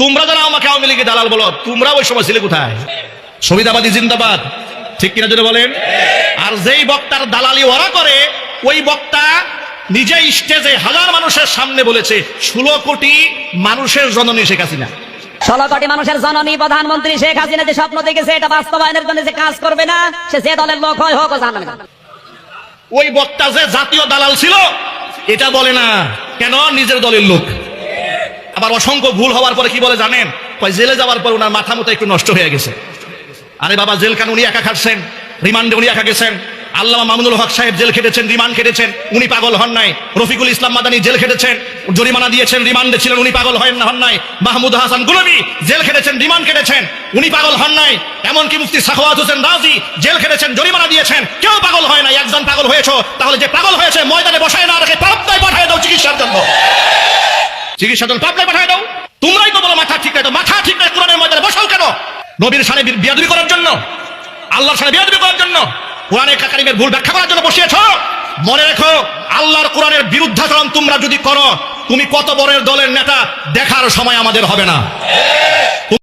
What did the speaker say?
তোমরা যারা আমাকে আওয়ামী লীগের দালাল বলো, তোমরা ওই সময় ছিলে কোথায়? সুবিধাবাদী জিন্দাবাদ, ঠিক কিনা যদি বলেন? আর যেই বক্তার দালালি ওরা করে, ওই বক্তা নিজে স্টেজে হাজার মানুষের সামনে বলেছে 16 কোটি মানুষের জননী শেখ হাসিনা। 16 কোটি মানুষের জননী প্রধানমন্ত্রী শেখ হাসিনা যে স্বপ্ন দেখেছে, এটা বাস্তবায়নের জন্য যে কাজ করবে না, সে যে দলের লোক হয় হোক জানে না। ওই বক্তা যে জাতীয় দালাল ছিল এটা বলে না, কেন? নিজের দলের লোক। আবার অসংখ্য ভুল হওয়ার পরে কি বলে জানেন? জেলে যাওয়ার পর ওনার মাথা মতো একটু নষ্ট হয়ে গেছে। আরে বাবা, জেল কেন? উনি একা খাটছেন, রিমান্ডে উনি একা গেছেন। আল্লামা মামুনুল হক সাহেব জেল খেটেছেন, রিমান্ড খেটেছেন, উনি পাগল হন নাই। রফিকুল ইসলাম মাদানী জেল খেটেছেন, জরিমানা দিয়েছেন, রিমান্ডে ছিলেন, উনি পাগল হন নাই। মাহমুদ হাসান গুলাবী জেল খেটেছেন, রিমান্ড খেটেছেন, উনি পাগল হন নাই। এমনকি মুফতি সাখাওয়াত হোসেন রাজি জেল খেটেছেন, জরিমানা দিয়েছেন, কেউ পাগল হয় নাই। একজন পাগল হয়েছে, তাহলে যে পাগল হয়েছে ময়দানে বসায় না রেখে পাবনায় পাঠিয়ে দাও চিকিৎসার জন্য। চিকিৎসার জন্য পাবনায় পাঠিয়ে দাও। তোমরাই তো বলো মাথা ঠিক নাই, তো মাথা ঠিক নাই কোরআনের ময়দানে বসাও কেন? নবীর শানে বিয়াদবি করার জন্য, আল্লাহর শানে বিয়াদবি করার জন্য, কোরআনের কারিমের ভুল ব্যাখ্যা করার জন্য বসিয়েছ। মনে রেখো, আল্লাহর কোরআনের বিরুদ্ধাচরণ তোমরা যদি করো, তুমি কত বড় দলের নেতা দেখার সময় আমাদের হবে না।